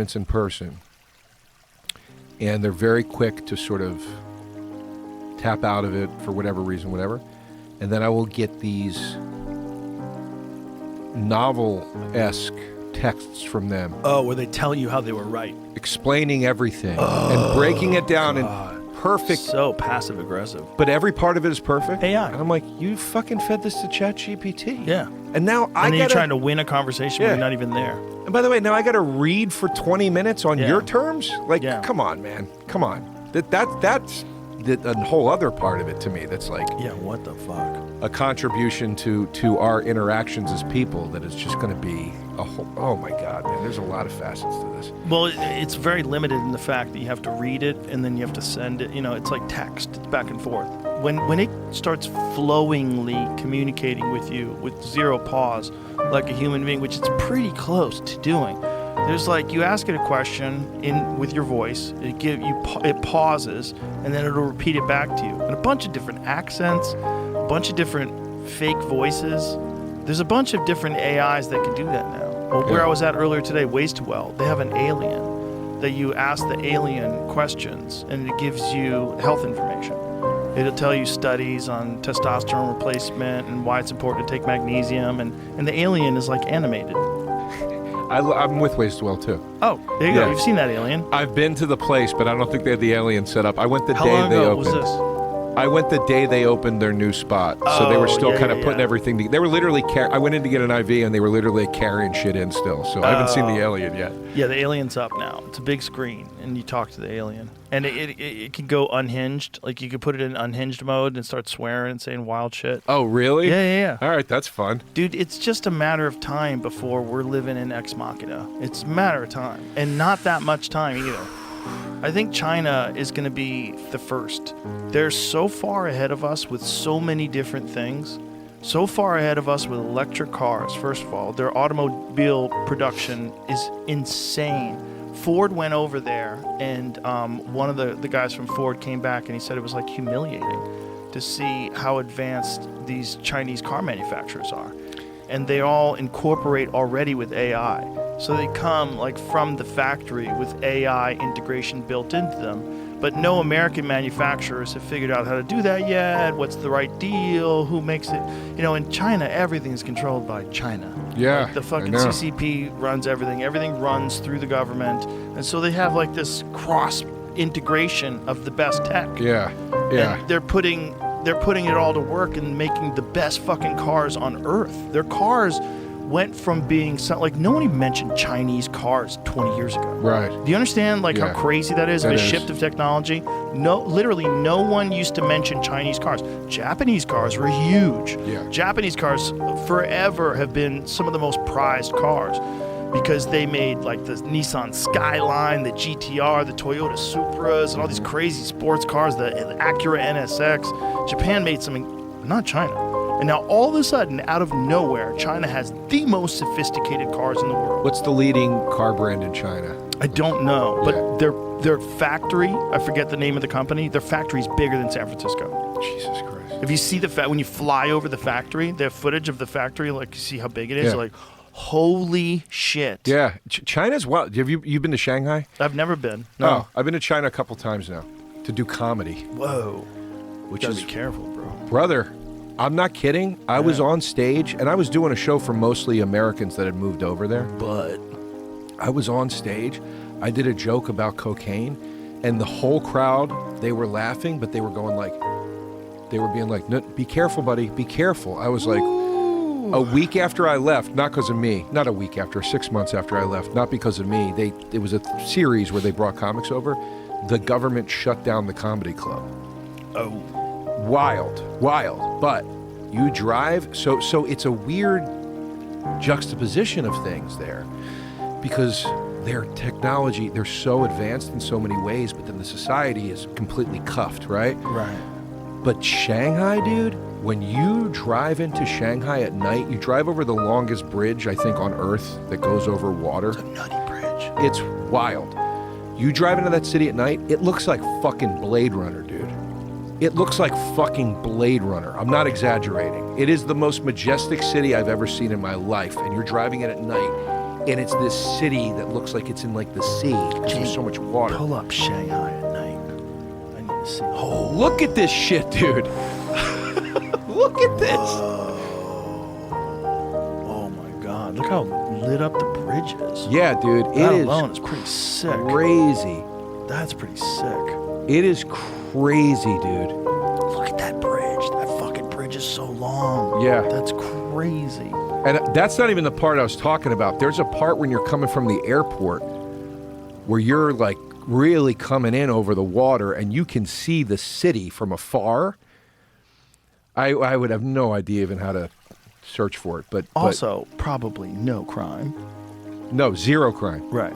it's in person, and they're very quick to sort of tap out of it for whatever reason, whatever. And then I will get these novel-esque texts from them. Oh, where they tell you how they were right. Explaining everything and breaking it down in perfect. So passive aggressive. But every part of it is perfect. AI. And I'm like, you fucking fed this to ChatGPT. Yeah. And now and then you're trying to win a conversation when you're not even there. And by the way, now I got to read for 20 minutes on your terms? Like, come on, man. Come on. That's a whole other part of it to me that's like... Yeah, what the fuck? A contribution to our interactions as people that is just going to be a whole... Oh, my God, man. There's a lot of facets to this. Well, it's very limited in the fact that you have to read it and then you have to send it. You know, it's like text. It's back and forth. When it starts flowingly communicating with you with zero pause, like a human being, which it's pretty close to doing. There's like, you ask it a question with your voice, it pauses, and then it'll repeat it back to you. And a bunch of different accents, a bunch of different fake voices. There's a bunch of different AIs that can do that now. Well, where I was at earlier today, Wastewell, they have an alien that you ask the alien questions, and it gives you health information. It'll tell you studies on testosterone replacement and why it's important to take magnesium, and the alien is like animated. I'm with Wastewell too. Oh, there you go. You've seen that alien. I've been to the place, but I don't think they had the alien set up. I went the How day long they ago opened. was this? I went the day they opened their new spot, so they were still kind of putting everything together. They were literally I went in to get an IV, and they were literally carrying shit in still. So I haven't seen the alien yet. Yeah, the alien's up now. It's a big screen, and you talk to the alien. And it can go unhinged. Like, you could put it in unhinged mode and start swearing and saying wild shit. Oh, really? Yeah. All right, that's fun. Dude, it's just a matter of time before we're living in Ex Machina. It's a matter of time. And not that much time either. I think China is going to be the first. They're so far ahead of us with so many different things. So far ahead of us with electric cars, first of all. Their automobile production is insane. Ford went over there, and one of the guys from Ford came back, and he said it was like humiliating to see how advanced these Chinese car manufacturers are. And they all incorporate already with AI. So they come like from the factory with AI integration built into them. But no American manufacturers have figured out how to do that yet. What's the right deal? Who makes it? You know, in China, everything is controlled by China. Yeah, like the fucking CCP runs everything. Everything runs through the government. And so they have like this cross integration of the best tech. Yeah. And they're putting it all to work and making the best fucking cars on Earth. Their cars went from being like, no one even mentioned Chinese cars 20 years ago. Right. Do you understand like how crazy that is? Of a shift of technology? No, literally no one used to mention Chinese cars. Japanese cars were huge. Yeah. Japanese cars forever have been some of the most prized cars because they made like the Nissan Skyline, the GTR, the Toyota Supras, and all these crazy sports cars, the Acura NSX. Japan made something, not China. And now all of a sudden, out of nowhere, China has the most sophisticated cars in the world. What's the leading car brand in China? I don't know, but their factory, I forget the name of the company, their factory is bigger than San Francisco. Jesus Christ. If you see when you fly over the factory, the footage of the factory, like you see how big it is, you're like, holy shit. Yeah, China's wild. Have you been to Shanghai? I've never been. No. Oh, I've been to China a couple times now to do comedy. Whoa. Which Gotta is be careful, bro. Brother, I'm not kidding. I was on stage, and I was doing a show for mostly Americans that had moved over there. But I was on stage. I did a joke about cocaine, and the whole crowd, they were laughing, but they were going like, they were being like, no, be careful, buddy, be careful. I was like, a week after I left, not because of me, not a week after, 6 months after I left, not because of me, it was a series where they brought comics over. The government shut down the comedy club. Oh. Wild. But you drive, so it's a weird juxtaposition of things there because their technology, they're so advanced in so many ways, but then the society is completely cuffed, right? Right. But Shanghai, dude, when you drive into Shanghai at night, you drive over the longest bridge, I think, on Earth that goes over water. It's a nutty bridge. It's wild. You drive into that city at night, it looks like fucking Blade Runner, dude. It looks like fucking Blade Runner. I'm not exaggerating. It is the most majestic city I've ever seen in my life, and you're driving it at night. and it's this city that looks like it's in like the sea because there's so much water. Pull up Shanghai at night. I need to see. Oh, Look at this shit, dude. Look at this. oh my God! Look how lit up the bridge is. Yeah, dude, That it alone is is pretty sick. crazy. That's pretty sick. It is crazy, dude. Look at that bridge. That fucking bridge is so long. Yeah. That's crazy. And that's not even the part I was talking about. There's a part when you're coming from the airport where you're like really coming in over the water and you can see the city from afar. I would have no idea even how to search for it. But Also, probably no crime. no, zero crime. Right.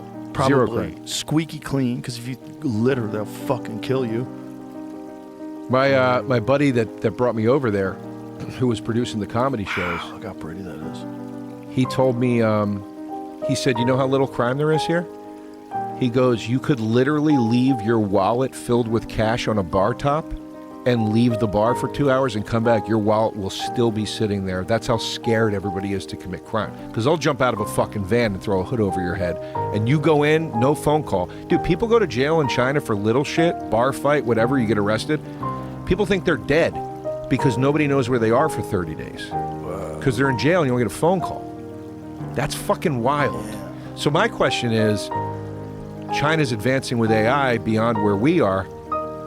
Zero Probably crime. squeaky clean, because if you litter, they'll fucking kill you. My buddy that brought me over there, who was producing the comedy shows, Look how pretty that is. he told me, he said, you know how little crime there is here? He goes, you could literally leave your wallet filled with cash on a bar top and leave the bar for 2 hours and come back, your wallet will still be sitting there. That's how scared everybody is to commit crime. Because they'll jump out of a fucking van and throw a hood over your head. And you go in, no phone call. Dude, people go to jail in China for little shit, bar fight, whatever, you get arrested. People think they're dead because nobody knows where they are for 30 days. Because they're in jail and you don't get a phone call. That's fucking wild. Yeah. So my question is, China's advancing with AI beyond where we are.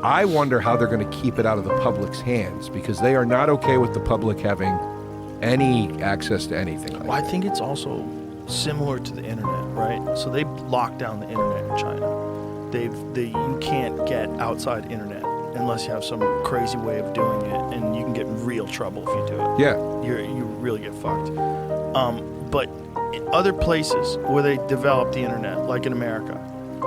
I wonder how they're going to keep it out of the public's hands because they are not okay with the public having any access to anything. Well, I think it's also similar to the internet, right? So they've locked down the internet in China. You can't get outside internet unless you have some crazy way of doing it, and you can get in real trouble if you do it. Yeah. You really get fucked. But in other places where they develop the internet, like in America,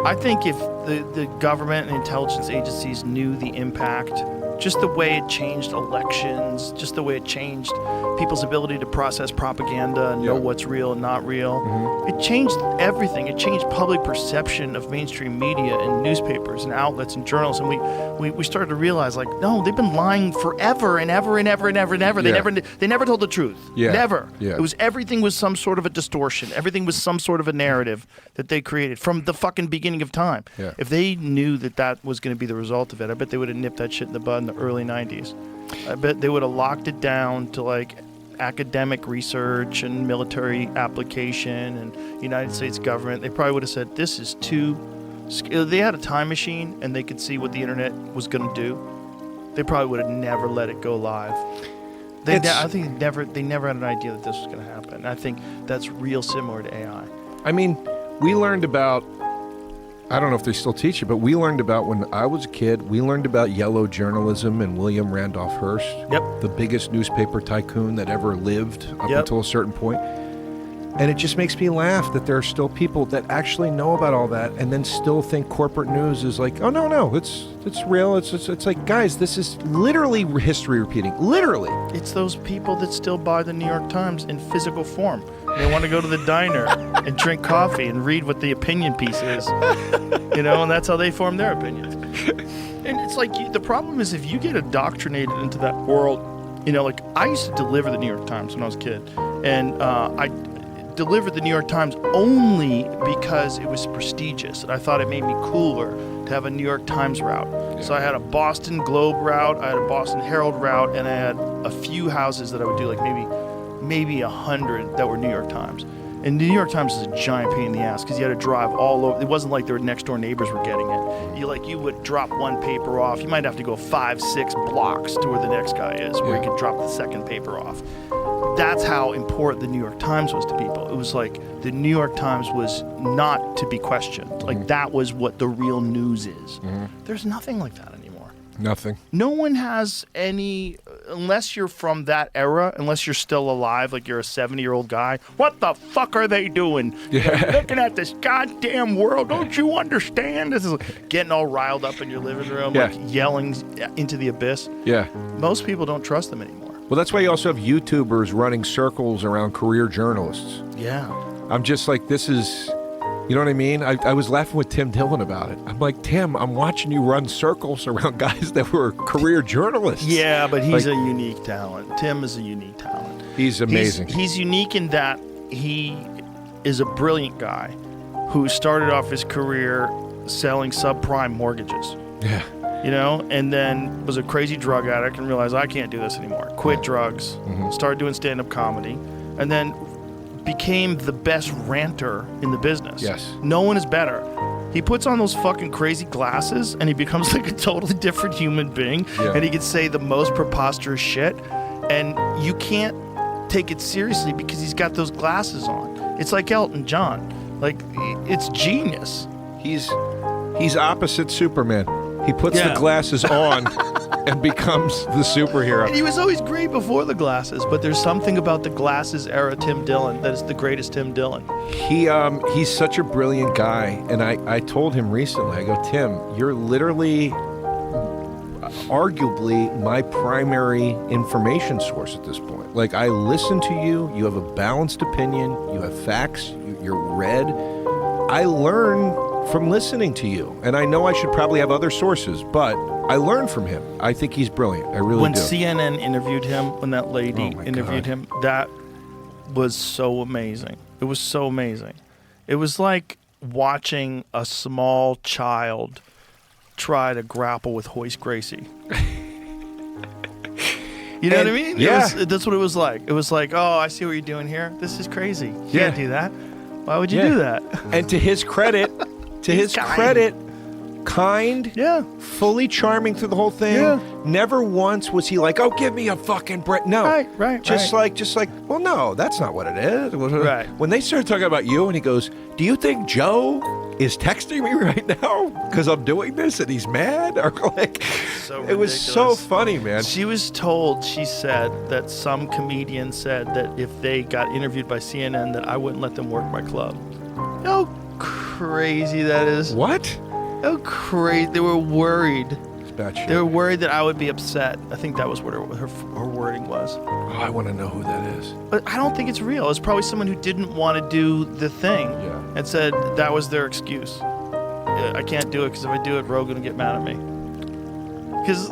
I think if the government and intelligence agencies knew the impact, just the way it changed elections, just the way it changed people's ability to process propaganda and know what's real and not real, it changed everything. It changed public perception of mainstream media and newspapers and outlets and journals. And we started to realize, like, no, they've been lying forever and ever and ever and ever and ever. Yeah. They never told the truth. Yeah. Never. Yeah. Everything was some sort of a distortion. Everything was some sort of a narrative that they created from the fucking beginning of time. Yeah. If they knew that was going to be the result of it, I bet they would have nipped that shit in the bud in the early 90s. I bet they would have locked it down to like academic research and military application and United States government. They probably would have said, this is too... If they had a time machine and they could see what the internet was going to do, they probably would have never let it go live. I think they never had an idea that this was going to happen. I think that's real similar to AI. I mean, we learned about, I don't know if they still teach it, but we learned about, when I was a kid, we learned about yellow journalism and William Randolph Hearst. Yep. The biggest newspaper tycoon that ever lived up Yep. until a certain point. And it just makes me laugh that there are still people that actually know about all that and then still think corporate news is like, oh, no, it's real. It's like, guys, this is literally history repeating. Literally. It's those people that still buy the New York Times in physical form. They want to go to the diner and drink coffee and read what the opinion piece is, and that's how they form their opinions. And it's like, the problem is if you get indoctrinated into that world, like I used to deliver the New York Times when I was a kid, and I delivered the New York Times only because it was prestigious, and I thought it made me cooler to have a New York Times route. Yeah. So I had a Boston Globe route, I had a Boston Herald route, and I had a few houses that I would do, like maybe 100 that were New York Times. And the New York Times is a giant pain in the ass because you had to drive all over. It wasn't like their next door neighbors were getting it. You would drop one paper off. You might have to go 5-6 blocks to where the next guy is, where you could drop the second paper off. That's how important the New York Times was to people. It was like the New York Times was not to be questioned. Like that was what the real news is. There's nothing like that anymore. Nothing. No one has any, unless you're from that era, unless you're still alive, like you're a 70-year-old guy. What the fuck are they doing? Yeah. Looking at this goddamn world. Don't you understand? This is getting all riled up in your living room, like yelling into the abyss. Yeah. Most people don't trust them anymore. Well, that's why you also have YouTubers running circles around career journalists. Yeah. I'm just like, this is, you know what I mean? I was laughing with Tim Dillon about it. I'm like, Tim, I'm watching you run circles around guys that were career journalists. Yeah, but he's a unique talent. Tim is a unique talent. He's amazing. He's unique in that he is a brilliant guy who started off his career selling subprime mortgages. Yeah. You know, and then was a crazy drug addict and realized I can't do this anymore. Quit drugs, started doing stand-up comedy, and then became the best ranter in the business. Yes. No one is better. He puts on those fucking crazy glasses and he becomes like a totally different human being. Yeah. And he can say the most preposterous shit. And you can't take it seriously because he's got those glasses on. It's like Elton John. Like, it's genius. He's opposite Superman. He puts the Yeah. glasses on and becomes the superhero. And he was always great before the glasses, but there's something about the glasses era Tim Dillon that is the greatest Tim Dillon. He's such a brilliant guy, and I told him recently, I go, Tim, you're literally arguably my primary information source at this point. Like, I listen to you, you have a balanced opinion, you have facts, you're read. I learn from listening to you, and I know I should probably have other sources, but I learned from him. I think he's brilliant. I really When do. CNN interviewed him, when that lady Oh my interviewed God. him, that was so amazing. It was so amazing. It was like watching a small child try to grapple with Hoist Gracie. You know what I mean? Yeah. That's what it was like. It was like, oh, I see what you're doing here. This is crazy. You Yeah. can't do that. Why would you Yeah. do that? And to his credit, He's kind. kind, Yeah. fully charming through the whole thing. Yeah. Never once was he like, "Oh, give me a fucking break." No, Right. Just like, well, no, that's not what it is. Right. When they started talking about you, and he goes, "Do you think Joe is texting me right now because I'm doing this and he's mad?" Or like, So it was so ridiculous. funny, man. She was told, she said, that some comedian said that if they got interviewed by CNN that I wouldn't let them work my club. How crazy that is. What? How crazy. They were worried. It's bad shit. They were worried that I would be upset. I think that was what her wording was. Oh, I want to know who that is. But I don't think it's real. It's probably someone who didn't want to do the thing Yeah. and said that was their excuse. Yeah, I can't do it because if I do it, Rogan will get mad at me. Because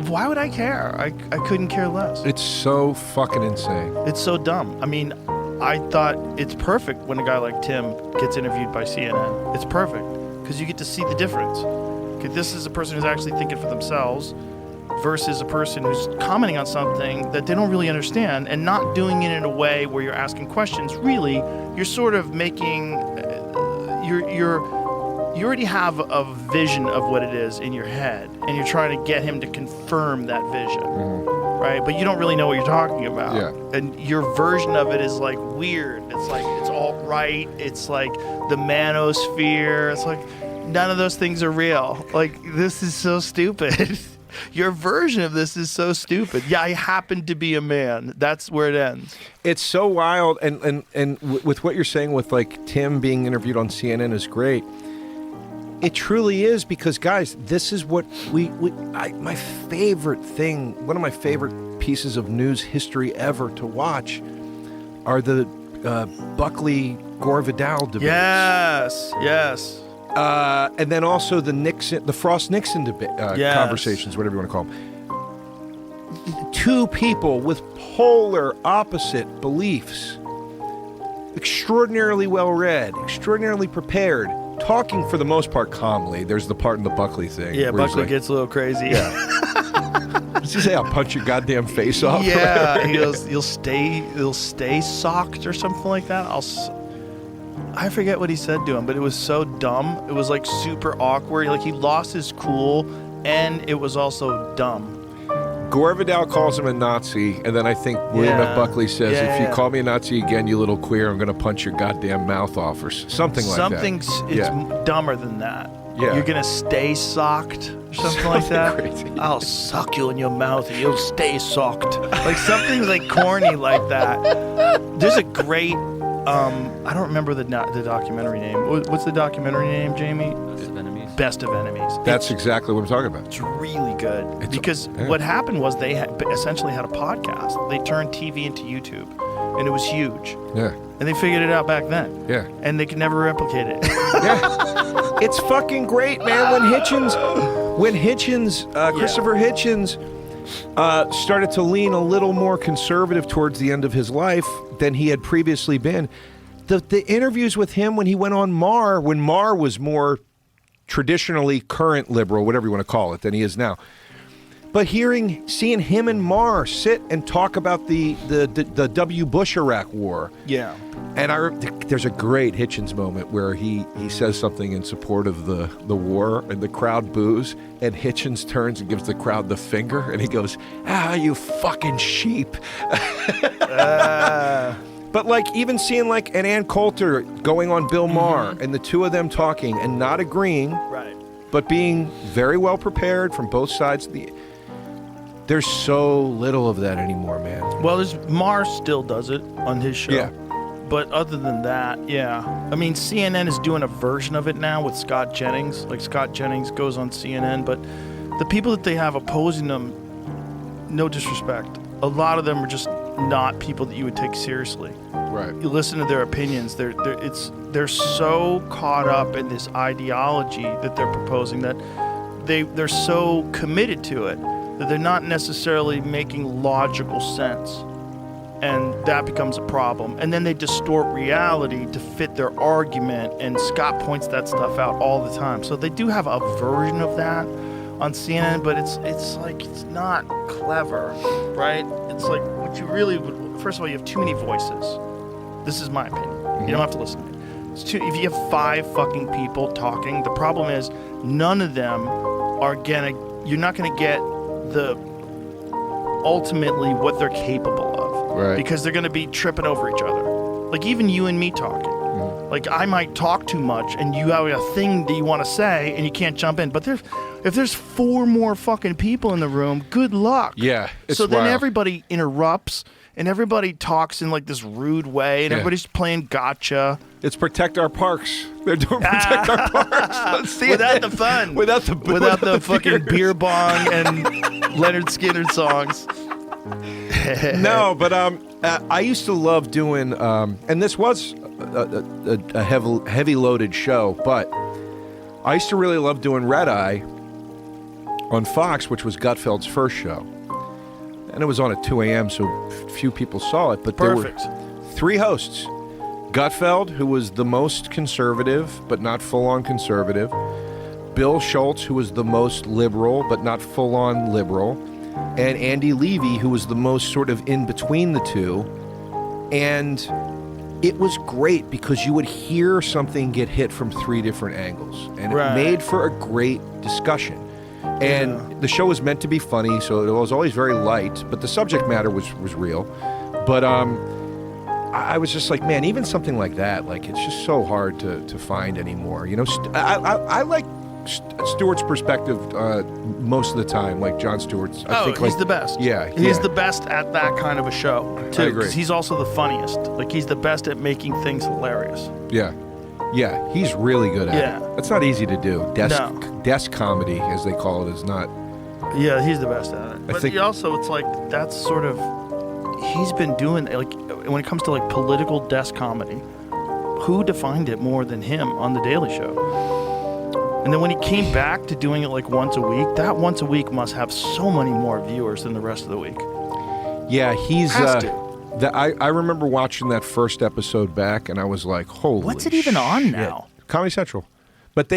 why would I care? I couldn't care less. It's so fucking insane. It's so dumb. I mean, I thought it's perfect when a guy like Tim gets interviewed by CNN. It's perfect because you get to see the difference. 'Cause this is a person who's actually thinking for themselves versus a person who's commenting on something that they don't really understand and not doing it in a way where you're asking questions. Really, you're sort of making you already have a vision of what it is in your head, and you're trying to get him to confirm that vision. Right, but you don't really know what you're talking about. Yeah. And your version of it is like weird. It's like it's all right. It's like the manosphere. It's like none of those things are real. Like, this is so stupid. Your version of this is so stupid. Yeah, I happen to be a man. That's where it ends. It's so wild, and with what you're saying with like Tim being interviewed on CNN is great. It truly is, because guys, this is what my favorite thing, one of my favorite pieces of news history ever to watch are the Buckley Gore Vidal debates. Yes. And then also the Frost Nixon debate Yes. conversations, whatever you want to call them. Two people with polar opposite beliefs, extraordinarily well read, extraordinarily prepared, talking for the most part calmly. There's the part in the Buckley thing. Yeah, where he's Buckley like, gets a little crazy. Does he say, "I'll punch your goddamn face off"? Yeah, he goes, "You'll stay socked" or something like that. I forget what he said to him, but it was so dumb. It was like super awkward. Like, he lost his cool, and it was also dumb. Gore Vidal calls him a Nazi, and then I think William F. Buckley says, "If you call me a Nazi again, you little queer, I'm going to punch your goddamn mouth off," or something like that. It's dumber than that. Yeah. You're going to stay socked or something like that. Crazy. I'll suck you in your mouth and you'll stay socked. Like, something like corny like that. There's a great, I don't remember the documentary name. What's the documentary name, Jamie? Best of Enemies. That's exactly what I'm talking about. It's really good because yeah. what happened was they essentially had a podcast. They turned TV into YouTube, and it was huge. Yeah. And they figured it out back then. Yeah. And they could never replicate it. Yeah. It's fucking great, man. When Christopher Hitchens started to lean a little more conservative towards the end of his life than he had previously been, the interviews with him when he went on when Maher was more traditionally current liberal, whatever you want to call it, than he is now. But seeing him and Maher sit and talk about the W. Bush Iraq War. Yeah. And there's a great Hitchens moment where he says something in support of the war, and the crowd boos, and Hitchens turns and gives the crowd the finger, and he goes, you fucking sheep. But like even seeing like an Ann Coulter going on Bill Maher and the two of them talking and not agreeing, right, but being very well prepared from both sides of there's so little of that anymore, man. Well, Maher still does it on his show. Yeah. But other than that, yeah. I mean, CNN is doing a version of it now with Scott Jennings. Like, Scott Jennings goes on CNN, but the people that they have opposing them, no disrespect, a lot of them are just not people that you would take seriously. Right. You listen to their opinions, they're so caught up in this ideology that they're proposing that they're so committed to it that they're not necessarily making logical sense. And that becomes a problem. And then they distort reality to fit their argument, and Scott points that stuff out all the time. So they do have a version of that on CNN, but it's like, it's not clever, right? It's like, what you really would, first of all, you have too many voices. This is my opinion. You don't have to listen to me. If you have 5 fucking people talking, the problem is none of them you're not gonna get ultimately what they're capable of. Right. Because they're going to be tripping over each other. Like even you and me talking. Like I might talk too much and you have a thing that you want to say and you can't jump in. But if there's 4 more fucking people in the room, good luck. Yeah. So then everybody interrupts and everybody talks in like this rude way and everybody's playing gotcha. It's protect our parks. They're doing protect our parks. Without the fun. Without the fucking beer bong and Leonard Skinner songs. No, but I used to love doing, and this was a heavy loaded show, but I used to really love doing Red Eye on Fox, which was Gutfeld's first show. And it was on at 2 a.m., so few people saw it, but Perfect. There were 3 hosts. Gutfeld, who was the most conservative, but not full-on conservative. Bill Schultz, who was the most liberal, but not full-on liberal. And Andy Levy, who was the most sort of in between the two. And it was great because you would hear something get hit from 3 different angles. And it made for a great discussion. And the show was meant to be funny, so it was always very light, but the subject matter was real. But I was just like, man, even something like that, like it's just so hard to find anymore. You know, I like Stewart's perspective most of the time, like Jon Stewart's. I think, he's the best. Yeah. He's the best at that kind of a show, too. I agree. Because he's also the funniest. Like, he's the best at making things hilarious. Yeah. Yeah, he's really good at it. That's not easy to do. Desk comedy, as they call it, is not. Yeah, he's the best at it. But think, he also, it's like, that's sort of, he's been doing, like, when it comes to, like, political desk comedy, who defined it more than him on The Daily Show? And then when he came back to doing it, like, once a week, that once a week must have so many more viewers than the rest of the week. Yeah, he's... Has to. I remember watching that first episode back, and I was like, holy What's it even on now? Comedy Central. But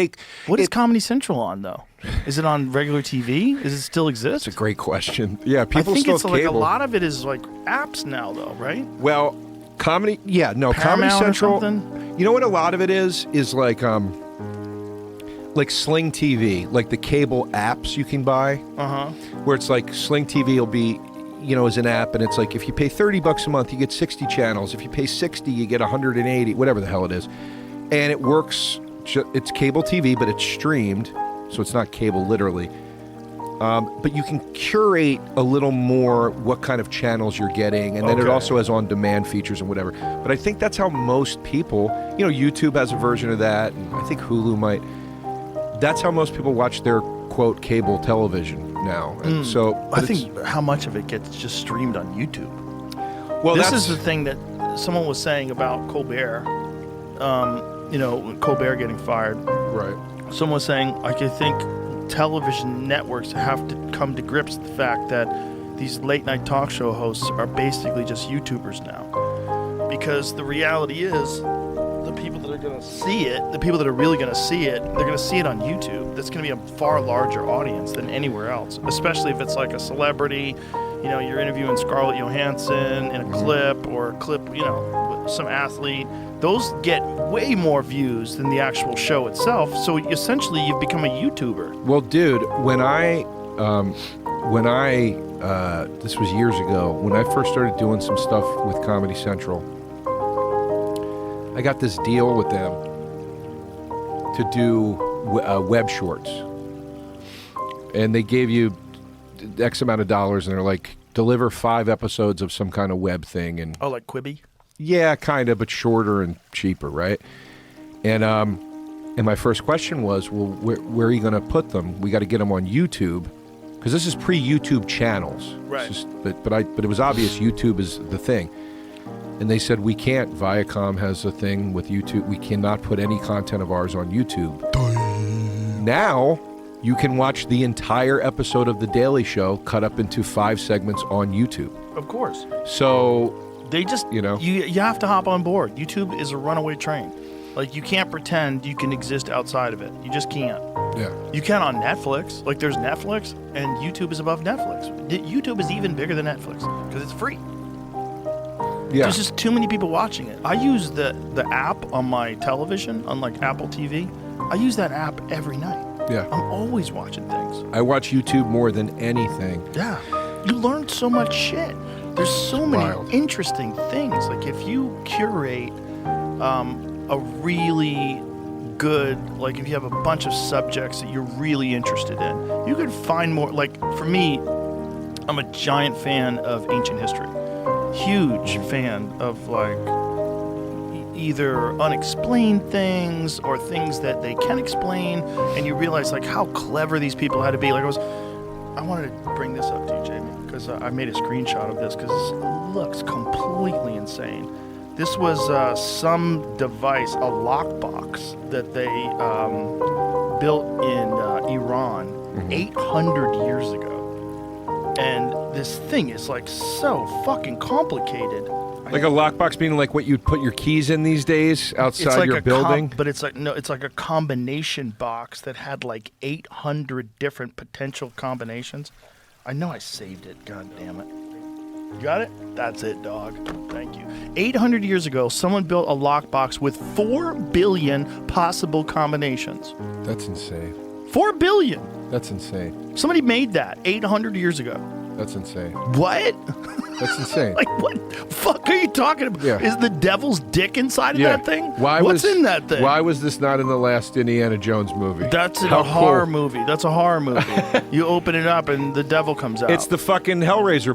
What is Comedy Central on, though? Is it on regular TV? Does it still exist? It's a great question. Yeah, people still have cable. Like a lot of it is like apps now, though, right? Well, Comedy Paramount Central. Or something? You know what a lot of it is like Sling TV, like the cable apps you can buy. Where it's like Sling TV will be, is an app, and it's like if you pay $30 a month, you get 60 channels. If you pay 60, you get 180, whatever the hell it is. And it works. It's cable TV, but it's streamed, so it's not cable literally. But you can curate a little more what kind of channels you're getting, and then it also has on-demand features and whatever. But I think that's how most people, YouTube has a version of that, and I think Hulu might. That's how most people watch their, quote, cable television now. And so I think how much of it gets just streamed on YouTube. Well, this is the thing that someone was saying about Colbert. Colbert getting fired. Right. Someone was saying, I think television networks have to come to grips with the fact that these late night talk show hosts are basically just YouTubers now. Because the reality is, the people that are going to see it, the people that are really going to see it, they're going to see it on YouTube. That's going to be a far larger audience than anywhere else, especially if it's like a celebrity. You know, you're interviewing Scarlett Johansson in a clip or a clip, you know, with some athlete. Those get way more views than the actual show itself. So essentially, you've become a YouTuber. Well, dude, when I this was years ago, when I first started doing some stuff with Comedy Central, I got this deal with them to do web shorts. And they gave you X amount of dollars, and they're like, deliver 5 episodes of some kind of web thing. And Oh, like Quibi? yeah, kind of, but shorter and cheaper, right? And my first question was, well, where are you going to put them? We got to get them on YouTube, because this is pre-YouTube channels. Right. It's just, but it was obvious YouTube is the thing. And they said, we can't. Viacom has a thing with YouTube. We cannot put any content of ours on YouTube. Now, you can watch the entire episode of The Daily Show cut up into 5 segments on YouTube. Of course. So They just, you know, you have to hop on board. YouTube is a runaway train. Like, you can't pretend you can exist outside of it. You just can't. yeah. You can on Netflix. Like, there's Netflix, and YouTube is above Netflix. YouTube is even bigger than Netflix because it's free. Yeah. There's just too many people watching it. I use the app on my television, on like Apple TV. I use that app every night. Yeah. I'm always watching things. I watch YouTube more than anything. Yeah. You learn so much shit. There's so many wild. interesting things. Like, if you curate a really good, like, if you have a bunch of subjects that you're really interested in, you could find more. Like, for me, I'm a giant fan of ancient history. Huge fan of, like, either unexplained things or things that they can explain, and you realize, like, how clever these people had to be. Like, I wanted to bring this up to you, Jamie, because I made a screenshot of this because it looks completely insane. This was some device, a lockbox that they built in Iran 800 years ago. And this thing is, like, so fucking complicated. Like a lockbox, meaning like what you'd put your keys in these days outside It's like your building. but it's like, no, it's like a combination box that had like 800 different potential combinations. I know I saved it. God damn it. You got it? That's it, dog. Thank you. 800 years ago, someone built a lockbox with 4 billion possible combinations. That's insane. 4 billion. That's insane. Somebody made that 800 years ago. That's insane. What? That's insane. Like, what fuck are you talking about? Yeah. Is the devil's dick inside of that thing? What's in that thing? Why was this not in the last Indiana Jones movie? That's in How a horror cool. movie. That's a horror movie. You open it up and the devil comes out. It's the fucking Hellraiser